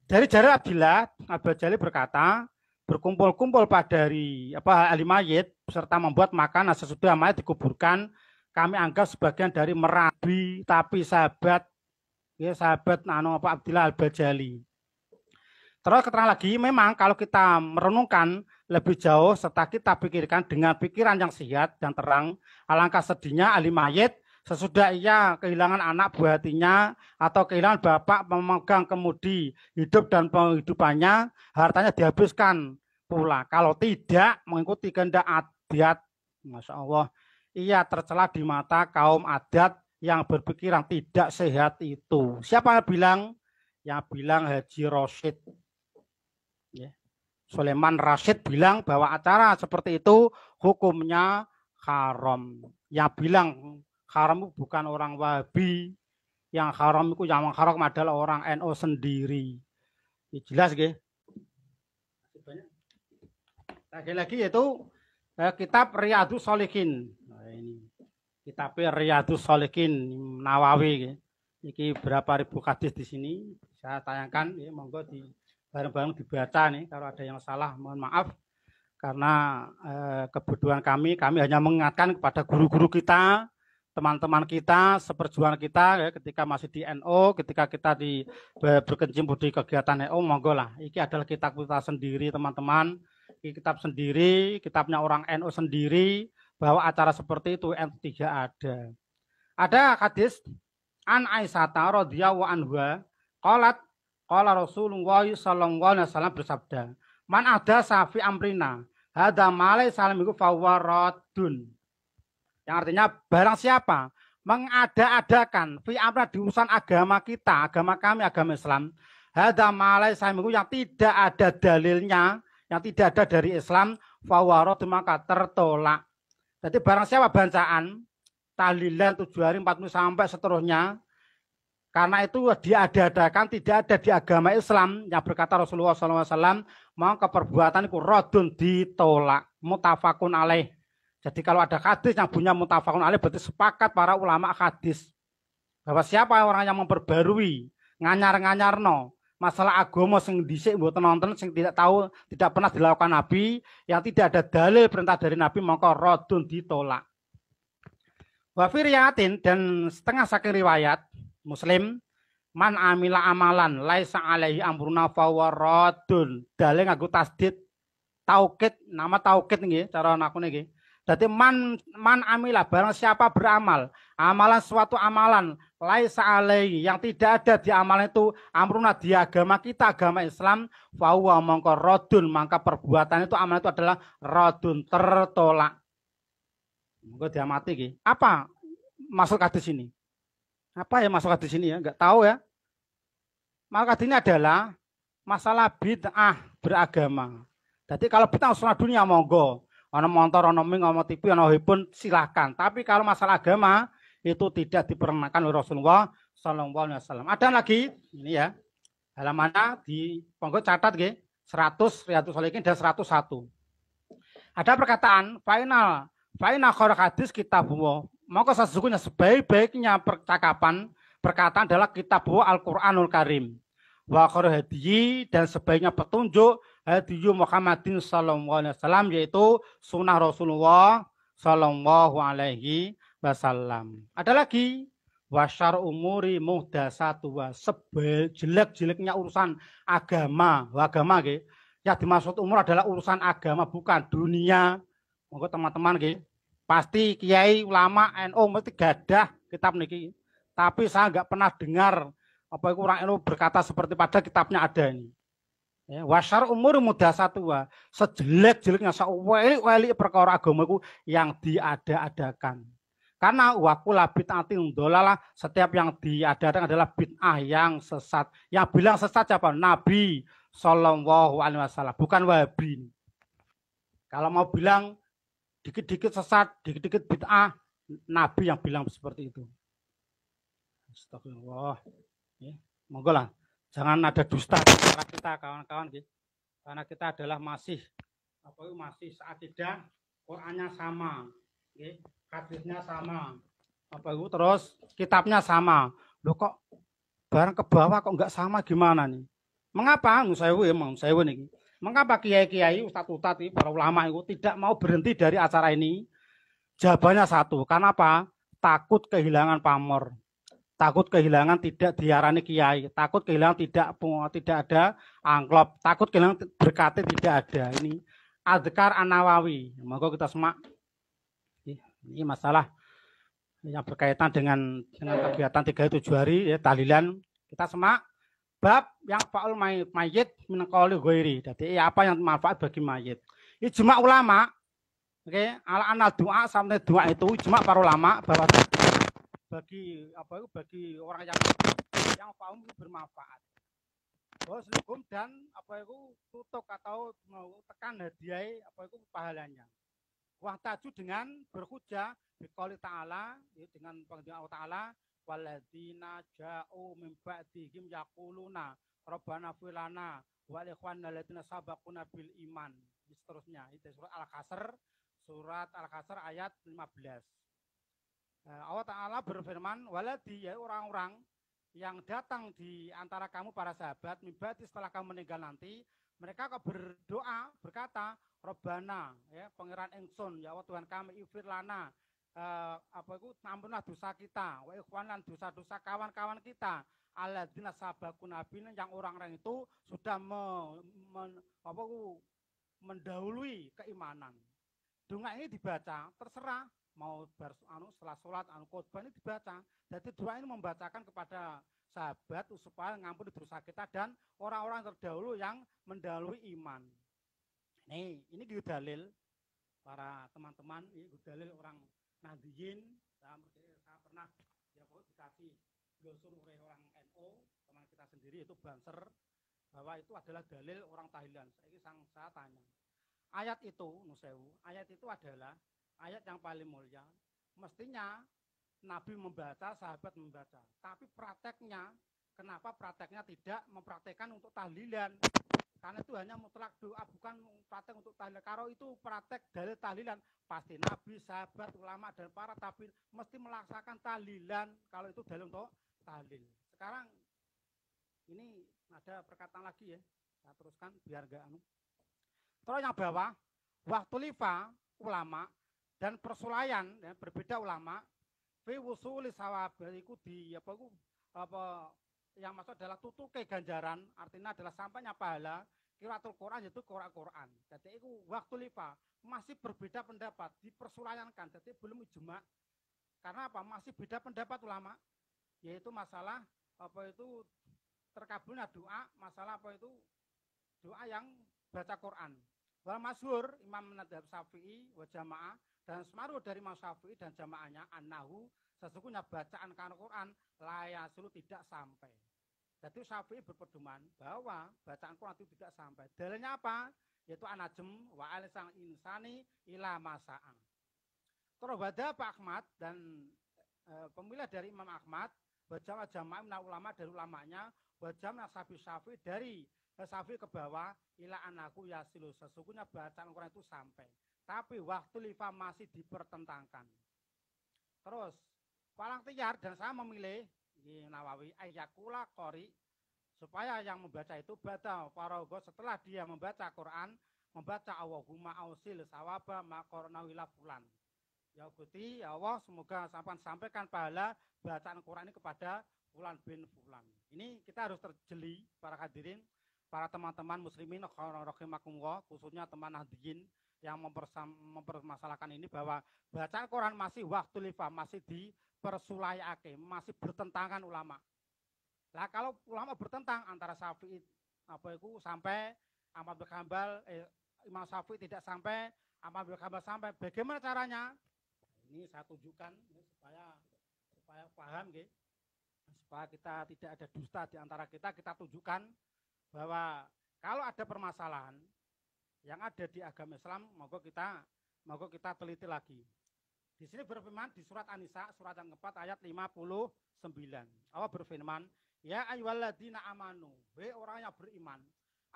Dari Jarir Abdillah Al-Bajali berkata, berkumpul-kumpul pada hari ahli mayit serta membuat makanan sesudah mayit dikuburkan, kami anggap sebagian dari merabi tapi sahabat Abdillah Al-Bajali. Terus keterangan lagi, memang kalau kita merenungkan lebih jauh serta kita pikirkan dengan pikiran yang sehat dan terang, alangkah sedihnya ahli mayit sesudah ia kehilangan anak buah hatinya atau kehilangan bapak pemegang kemudi hidup dan penghidupannya, hartanya dihabiskan pula. Kalau tidak mengikuti kehendak adat, Masya Allah, ia tercela di mata kaum adat yang berpikiran tidak sehat itu. Siapa yang bilang? Yang bilang Haji Rasyid. Sulaiman Rasyid bilang bahwa acara seperti itu hukumnya haram. Yang bilang haram itu bukan orang Wahabi. Yang haram itu yang haram adalah orang NU sendiri. Ya, jelas, ya? Lagi-lagi yaitu kitab Riyadhus Shalihin. Nah, ini kitab Riyadhus Shalihin Nawawi. Ini berapa ribu hadis di sini saya tayangkan, ya, monggo di bareng-bareng dibaca nih. Kalau ada yang salah mohon maaf karena kebutuhan kami hanya mengingatkan kepada guru-guru kita, teman-teman kita, seperjuangan kita ya, ketika masih di NU, ketika kita di berkecimpung di kegiatan NU, monggo lah. Ini adalah kitab kita sendiri teman-teman. Ini kitab sendiri, kitabnya orang NU sendiri, bahwa acara seperti itu NU tidak ada. Ada hadis An Aisyah radhiyallahu anha qalat qala Rasulullah sallallahu alaihi wasallam bersabda, "Man ada safi amrina, hadza malai salamiku fawaradun." Yang artinya barang siapa mengada-adakan fi amrina di urusan agama kita, agama kami, agama Islam, hadza malai salamiku yang tidak ada dalilnya, yang tidak ada dari Islam, fawaradun maka tertolak. Jadi barang siapa bacaan tahlilan 7 hari 40 sampai seterusnya, karena itu diada-adakan tidak ada di agama Islam yang berkata Rasulullah SAW, maka perbuatan itu rodun ditolak, mutafakun alaih. Jadi kalau ada hadis yang punya mutafakun alaih berarti sepakat para ulama hadis bahwa siapa orang yang memperbarui nganyar-nganyarno masalah agama sing dhisik mboten nonton, sing tidak tahu, tidak pernah dilakukan Nabi, yang tidak ada dalil perintah dari Nabi, maka rodun ditolak. Wa fi riwayatin, dan setengah saking riwayat Muslim, man amila amalan laisa alaihi amruna fawaradun. Dalil nganggo tasdid taukid, nama taukid nggih cara aku niki. Dadi man amila barang siapa beramal, amalan suatu amalan laisa alaihi yang tidak ada di amalan itu amruna di agama kita, agama Islam, fahuwa mongko radun, maka perbuatan itu amalan itu adalah radun, tertolak. Gue diamati gitu. Apa masuk hadis ini? Apa ya masuk hadis ini ya? Enggak tahu ya. Masuk hadis ini adalah masalah bid'ah beragama. Jadi kalau bid'ah urusan dunia monggo, ono motor, ono ming, ono TV, ono handphone silahkan. Tapi kalau masalah agama itu tidak diperkenankan oleh Rasulullah Sallallahu Alaihi Wasallam. Ada lagi ini ya, halamannya di monggo catat gitu, 100 Riyadhus Shalihin dan 101. Ada perkataan final khairul hadis kitabullah. Maka sesungguhnya sebaik-baiknya perkataan adalah kitabullah Al-Qur'anul Karim. Wa khairul hadi, dan sebaiknya petunjuk hadiyu Muhammadin sallallahu alaihi wasallam, yaitu sunnah Rasulullah sallallahu alaihi wasallam. Ada lagi wasyar umuri muhdasatu, sejelek-jeleknya urusan agama. Agama nggih. Yang dimaksud umur adalah urusan agama, bukan dunia. Monggo teman-teman nggih. Pasti kiai ulama NU mesti gadah kitab niki. Tapi saya enggak pernah dengar apa itu orang NU berkata seperti pada kitabnya ada ini. Ya, wasyar umur muhdasatu, sejelek-jeleknya saweli-weli perkara agama itu yang diada-adakan. Karena wakula bid'atin dolalah, setiap yang diadakan adalah bid'ah yang sesat. Yang bilang sesat siapa? Nabi Sallallahu Alaihi Wasallam, bukan Wahabi. Kalau mau bilang dikit-dikit sesat, dikit-dikit bid'ah, Nabi yang bilang seperti itu. Astagfirullah. Ya, monggo lah, jangan ada dusta di antara kita kawan-kawan, karena kita adalah masih seakidah, Qur'annya sama, hadisnya sama, terus kitabnya sama. Loh kok barang ke bawah kok enggak sama, gimana nih? Mengapa? Mengapa kiai-kiai, ustadz-ustadz, para ulama itu tidak mau berhenti dari acara ini? Jawabannya satu, karena apa? Takut kehilangan pamor, takut kehilangan tidak diarani kiai, takut kehilangan tidak ada angklop, takut kehilangan berkatnya tidak ada. Ini Adzkar An-Nawawi. Monggo kita semak. Ini masalah yang berkaitan dengan kegiatan 37 hari ya, tahlilan. Kita semak. Bab yang faul mayit min qouli ghairi. Jadi apa yang manfaat bagi mayit. Ijma ulama, oke, ala anal doa, sampai doa itu ijma para ulama bahwa bagi orang yang faul bermanfaat. Terus hukum dan tutuk atau mau tekan hadiah pahalanya. Wah taju dengan berhujjah biqouli ta'ala, dengan penghujjah Allah Ta'ala, walladzina ja'u min ba'dihim yaquluna rabbana fir lana wa li ikhwanina alladziina sabaquna bil iman. seterusnya. Itu surat Al-Kasr ayat 15. Allah Ta'ala berfirman, waladi ya orang-orang yang datang di antara kamu para sahabat, mibati setelah kamu meninggal nanti, mereka kok berdoa, berkata, Robbana, ya, Pangeran Engsun, ya Allah Tuhan kami, ifir lana, ampunlah dosa kita, wa ikhwanan dosa-dosa kawan-kawan kita, alladzina sabaquna bil, yang orang-orang itu sudah mendahului keimanan. Doa ini dibaca, terserah mau setelah sholat, khotbah ini dibaca. Jadi doa ini membacakan kepada sahabat supaya ngampuni dosa kita dan orang-orang terdahulu yang mendahului iman. Ini dalil para teman-teman, ini dalil orang Nahdiyin. Saya pernah dikasih glosur oleh orang NU, teman kita sendiri itu Banser, bahwa itu adalah dalil orang tahlilan. Saya tanya, ayat itu, Nusewu, ayat itu adalah ayat yang paling mulia. Mestinya Nabi membaca, sahabat membaca. Tapi prakteknya, kenapa prakteknya tidak mempraktekkan untuk tahlilan? Karena itu hanya mutlak doa, bukan praktek untuk tahlilan. Kalau itu praktek dalil tahlilan, pasti Nabi, sahabat, ulama, dan para tabi'in mesti melaksanakan tahlilan. Kalau itu dalil untuk tahlil. Sekarang ini ada perkataan lagi ya. Saya teruskan biar enggak Terus yang bawah, waktu lifa ulama dan persulayan, ya, berbeda ulama, fi wusuli sawab, itu di yang maksud adalah tutuke ganjaran, artinya adalah sampainya pahala qiraatul Quran, yaitu Quran. Jadi itu waktu lifa masih berbeda pendapat, dipersulayankan, jadi belum ijma. Karena apa? Masih beda pendapat ulama, yaitu masalah terkabulnya doa, masalah doa yang baca Quran. Wal masyhur Imam Madhab Syafi'i wa jamaah, dan semaruh dari Imam Syafi'i dan jamaahnya, annahu, sesungguhnya bacaan Quran layasulu tidak sampai. Jadi Syafi'i berpedoman bahwa bacaan Quran itu tidak sampai. Dalilnya apa? Yaitu an-najm wa al-sang insani ila masa'an. Terus Pak Ahmad dan pemilah dari Imam Ahmad, wajah jamaah ulama dari ulamanya, wajah Syafi'i dari Syafi'i ke bawah, ila anaku yasilu, sesungguhnya bacaan Quran itu sampai. Tapi waktu lifa masih dipertentangkan. Terus palang tiyar, dan saya memilih di Nawawi ayakula qori, supaya yang membaca itu baca parago setelah dia membaca Quran, membaca Allahumma ausil sawaba maqorna wila fulan. Ya Gusti, ya Allah, semoga sampaikan pahala bacaan Quran ini kepada fulan bin fulan. Ini kita harus terjeli para hadirin, para teman-teman muslimin rahimakumullah, khususnya teman Nahdiyin yang mempermasalahkan ini, bahwa bacaan Quran masih waktu lifa, masih dipersulayake, masih bertentangan ulama. Nah, kalau ulama bertentang antara Syafi'i sampai Ahmad bin Hanbal, Imam Syafi'i tidak sampai, Ahmad bin Hanbal sampai, bagaimana caranya? Ini saya tunjukkan supaya paham, supaya kita tidak ada dusta di antara kita tunjukkan bahwa kalau ada permasalahan yang ada di agama Islam, moga kita teliti lagi. Di sini berfirman di surat An-Nisa, surat yang keempat ayat 59. Allah berfirman, ya ayyuhalladzina amanu, wahai orang yang beriman,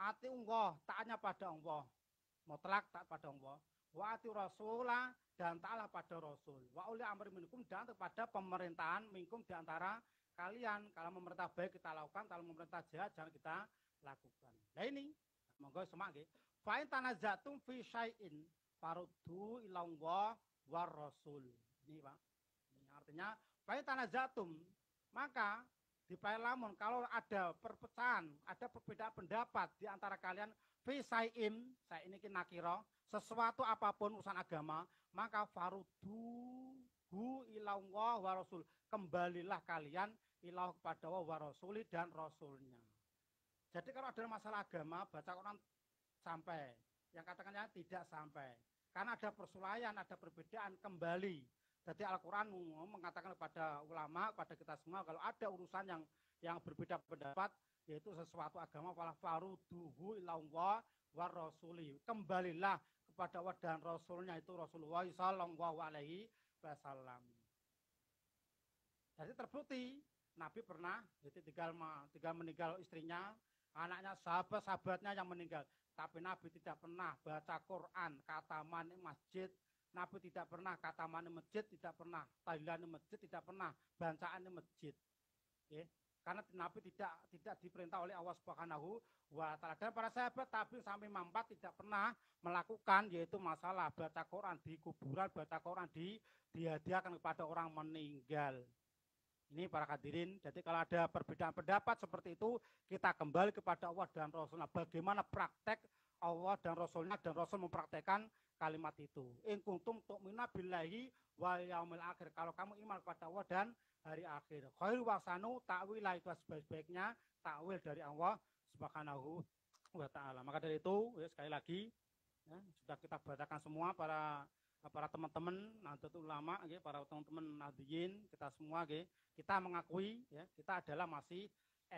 ati Allah, taatnya pada Allah, mutlak taat pada Allah, wa ati rasulah, dan taatlah pada Rasul, wa uli amri minkum, dan kepada pemerintahan minkum di antara kalian. Kalau memerintah baik kita lakukan, kalau memerintah jahat jangan kita lakukan. Nah ini, monggo semak nggih. Fa in tanazatum fi syai'in faruddu ila Allah war Rasul. Ini Pak. Ini artinya fa in tanazatum, maka dipaelamun kalau ada perpecahan, ada perbedaan pendapat di antara kalian, fi syai'in, saya ini nakira, sesuatu apapun urusan agama, maka faruddu ila Allah wa Rasul. Kembalilah kalian ilah kepada Allah wa Rasuli, dan Rasulnya. Jadi kalau ada masalah agama, baca Quran sampai, yang katakannya tidak sampai. Karena ada persulayan, ada perbedaan, kembali. Jadi Al-Quran mengatakan kepada ulama, kepada kita semua, kalau ada urusan yang berbeda pendapat, yaitu sesuatu agama, wala faruduhu ilallah wa rasuli. Kembalilah kepada Allah dan Rasulnya, itu Rasulullah sallallahu alaihi wasallam. Jadi terbukti Nabi pernah tinggal meninggal istrinya, anaknya, sahabat-sahabatnya yang meninggal. Tapi Nabi tidak pernah baca Quran, kataman di masjid. Nabi tidak pernah kataman di masjid, tidak pernah tahlilan di masjid, tidak pernah bacaan di masjid. Okay. Karena Nabi tidak diperintah oleh Allah Subhanahu wa Ta'ala. Dan para sahabat Nabi sampai mampat tidak pernah melakukan yaitu masalah baca Quran di kuburan, baca Quran dihadiahkan kepada orang meninggal. Ini para hadirin, jadi kalau ada perbedaan pendapat seperti itu, kita kembali kepada Allah dan Rasulnya. Bagaimana praktek Allah dan Rasulnya, dan Rasul mempraktekkan kalimat itu. In kuntum tu'minu billahi wal yaumil akhir. Kalau kamu iman kepada Allah dan hari akhir. Khairul wasanu ta'wilah, itu sebaik-baiknya takwil dari Allah Subhanahu wa Ta'ala. Maka dari itu, ya, sekali lagi, ya, sudah kita bacakan semua para teman-teman Nahdlatul Ulama, ya, para teman-teman Nahdliyin, kita semua, ya, kita mengakui, ya, kita adalah masih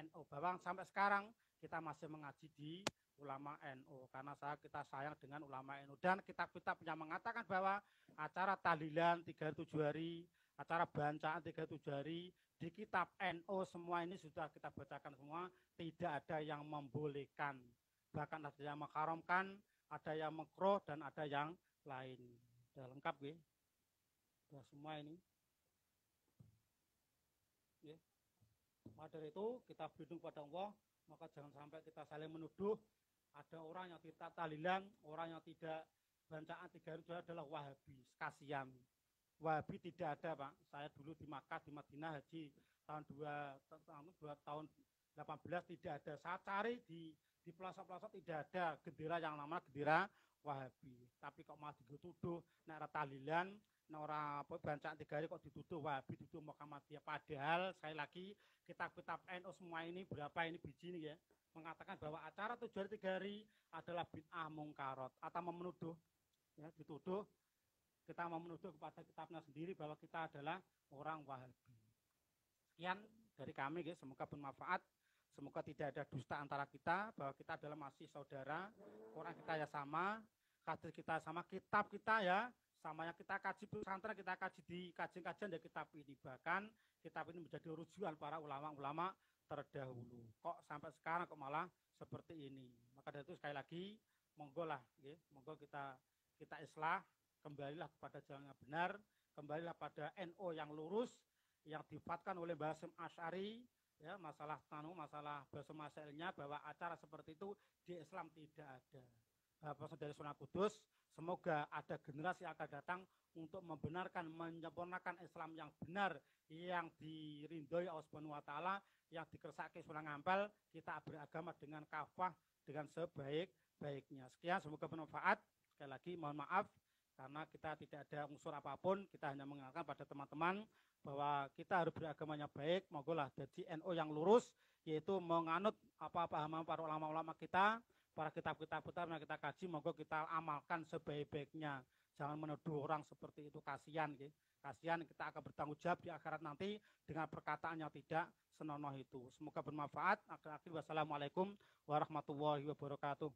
NU. Bahwa sampai sekarang kita masih mengaji di ulama NU karena kita sayang dengan ulama NU, dan kitab-kitab yang mengatakan bahwa acara tahlilan 37 hari, acara bacaan 37 hari di kitab NU semua ini sudah kita bacakan semua, tidak ada yang membolehkan, bahkan ada yang mengharamkan, ada yang makruh, dan ada yang lain. Sudah lengkap, ya. Sudah semua ini. Ya. Maka dari itu kita berlindung pada Allah, maka jangan sampai kita saling menuduh. Ada orang yang tidak tahlilan, orang yang tidak bacaan 3 hari adalah Wahabi. Kasihan. Wahabi tidak ada, Pak. Saya dulu di Makkah, di Madinah haji tahun 18 tidak ada. Saya cari di pelosok-pelosok tidak ada gendera yang namanya gendera Wahabi. Tapi kok malah dituduh nek tahlilan, orang bacaan 3 hari kok dituduh Wahabi, dituduh Muhammadiyah. Padahal sekali lagi kitab-kitab NU semua ini berapa ini biji nih, ya, mengatakan bahwa acara 7 hari 3 hari adalah bid'ah mungkarot atau menuduh, ya, dituduh, kita mau menuduh kepada kitabnya sendiri bahwa kita adalah orang Wahabi. Sekian dari kami, ya, semoga bermanfaat. Semoga tidak ada dusta antara kita, bahwa kita adalah masih saudara, Quran kita ya sama, hadis kita sama, kitab kita ya sama, yang kita kaji pesantren kita kaji di kajian-kajian dari kitab ini. Bahkan kitab ini menjadi rujukan para ulama-ulama terdahulu. Kok sampai sekarang kok malah seperti ini. Maka dari itu sekali lagi monggo lah, ya, monggo kita islah, kembalilah kepada jalan yang benar, kembalilah pada NU yang lurus, yang difatkan oleh Mbah Hasyim Asy'ari, ya, masalah bahasa masailnya bahwa acara seperti itu di Islam tidak ada. Bapak dari Sunan Kudus, semoga ada generasi yang akan datang untuk membenarkan, menyempurnakan Islam yang benar, yang dirindhoi Allah Subhanahu wa Ta'ala, yang dikersakake Sunan Ampel, kita beragama dengan kafah, dengan sebaik-baiknya. Sekian, semoga bermanfaat. Sekali lagi mohon maaf karena kita tidak ada unsur apapun, kita hanya mengingatkan pada teman-teman bahwa kita harus beragamanya baik, mogolah jadi NU yang lurus, yaitu menganut apa-apa para ulama-ulama kita, para kitab-kitab yang kita kaji, moga kita amalkan sebaik-baiknya. Jangan menuduh orang seperti itu, kasihan, gitu. Kasihan, kita akan bertanggung jawab di akhirat nanti dengan perkataan yang tidak senonoh itu. Semoga bermanfaat. Akhir-akhir wassalamualaikum warahmatullahi wabarakatuh.